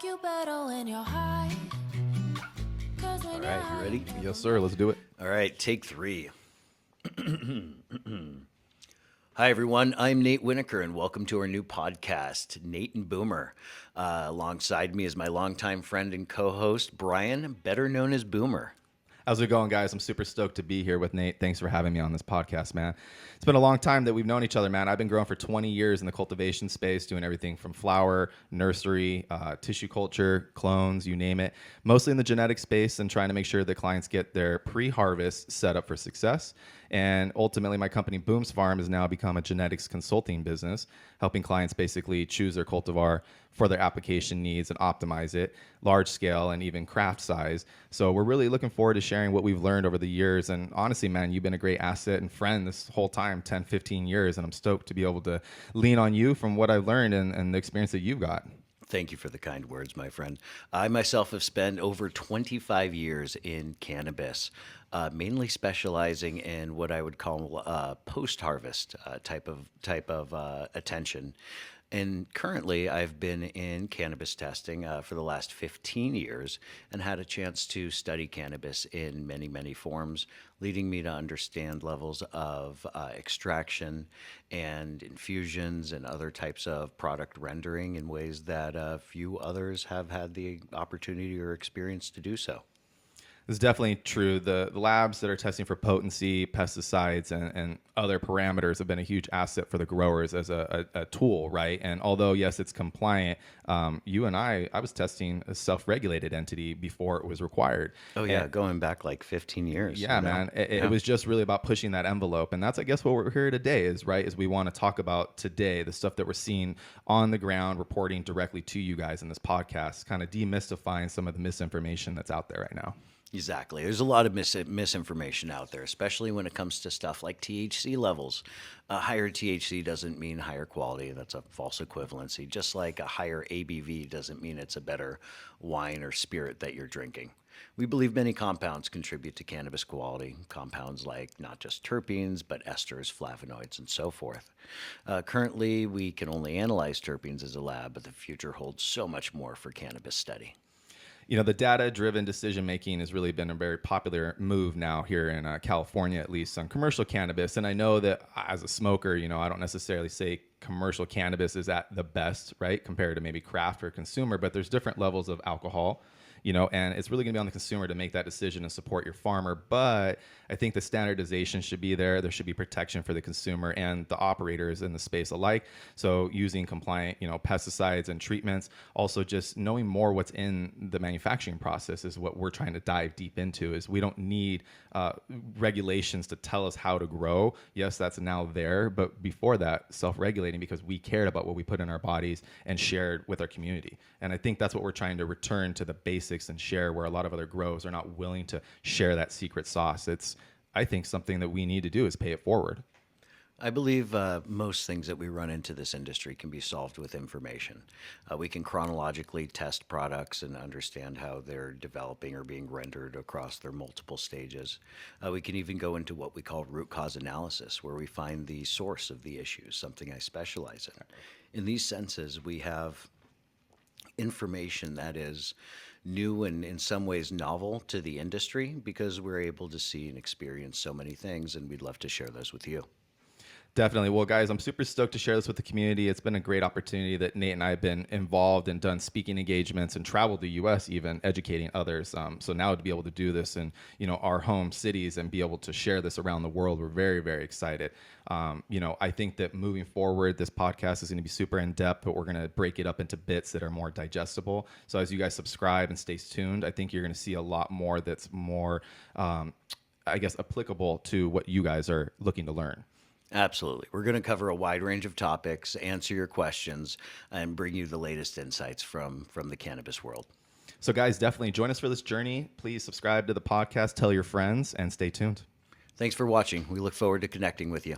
like you better when you're high. All right, you ready? Yes, sir. Let's do it. All right, take 3. Hi, everyone. I'm Nate Winokur, and welcome to our new podcast, Nate and Boomer. Alongside me is my longtime friend and co-host, Brian, better known as Boomer. How's it going, guys? I'm super stoked to be here with Nate. Thanks for having me on this podcast, man. It's been a long time that we've known each other, man. I've been growing for 20 years in the cultivation space, doing everything from flower, nursery, tissue culture, clones, you name it. Mostly in the genetic space and trying to make sure that clients get their pre-harvest set up for success. And ultimately, my company, Booms Farm, has now become a genetics consulting business, helping clients basically choose their cultivar for their application needs and optimize it, large scale and even craft size. So we're really looking forward to sharing what we've learned over the years. And honestly, man, you've been a great asset and friend this whole time, 10, 15 years. And I'm stoked to be able to lean on you from what I've learned and the experience that you've got. Thank you for the kind words, my friend. I myself have spent over 25 years in cannabis, mainly specializing in what I would call post-harvest type of attention. And currently, I've been in cannabis testing for the last 15 years and had a chance to study cannabis in many, many forms, leading me to understand levels of extraction and infusions and other types of product rendering in ways that few others have had the opportunity or experience to do so. It's definitely true. The labs that are testing for potency, pesticides, and other parameters have been a huge asset for the growers as a tool, right? And although, yes, it's compliant, you and I was testing a self-regulated entity before it was required. Oh, yeah, going back like 15 years. Yeah, man. It was just really about pushing that envelope. And that's, I guess, what we're here today is, right, is we want to talk about today, the stuff that we're seeing on the ground, reporting directly to you guys in this podcast, kind of demystifying some of the misinformation that's out there right now. Exactly. There's a lot of misinformation out there, especially when it comes to stuff like THC levels. Higher THC doesn't mean higher quality. That's a false equivalency. Just like a higher ABV doesn't mean it's a better wine or spirit that you're drinking. We believe many compounds contribute to cannabis quality, compounds like not just terpenes, but esters, flavonoids, and so forth. Currently, we can only analyze terpenes as a lab, but the future holds so much more for cannabis study. You know, the data-driven decision-making has really been a very popular move now here in California, at least on commercial cannabis. And I know that as a smoker, you know, I don't necessarily say commercial cannabis is at the best, right, compared to maybe craft or consumer, but there's different levels of alcohol, you know, and it's really going to be on the consumer to make that decision and support your farmer. But I think the standardization should be there. There should be protection for the consumer and the operators in the space alike. So using compliant, you know, pesticides and treatments, also just knowing more what's in the manufacturing process is what we're trying to dive deep into. Is we don't need regulations to tell us how to grow. Yes, that's now there, but before that, self-regulating because we cared about what we put in our bodies and shared with our community. And I think that's what we're trying to return to the basics and share, where a lot of other grows are not willing to share that secret sauce. It's, I think, something that we need to do is pay it forward. I believe most things that we run into this industry can be solved with information. We can chronologically test products and understand how they're developing or being rendered across their multiple stages. We can even go into what we call root cause analysis, where we find the source of the issues, something I specialize in. In these senses, we have information that is new and in some ways novel to the industry because we're able to see and experience so many things, and we'd love to share those with you. Definitely. Well, guys, I'm super stoked to share this with the community. It's been a great opportunity that Nate and I have been involved and done speaking engagements and traveled the U.S. even educating others. So now to be able to do this in, you know, our home cities and be able to share this around the world, we're very, very excited. You know, I think that moving forward, this podcast is going to be super in depth, but we're going to break it up into bits that are more digestible. So as you guys subscribe and stay tuned, I think you're going to see a lot more that's more, I guess, applicable to what you guys are looking to learn. Absolutely. We're going to cover a wide range of topics, answer your questions, and bring you the latest insights from the cannabis world. So, guys, definitely join us for this journey. Please subscribe to the podcast, tell your friends, and stay tuned. Thanks for watching. We look forward to connecting with you.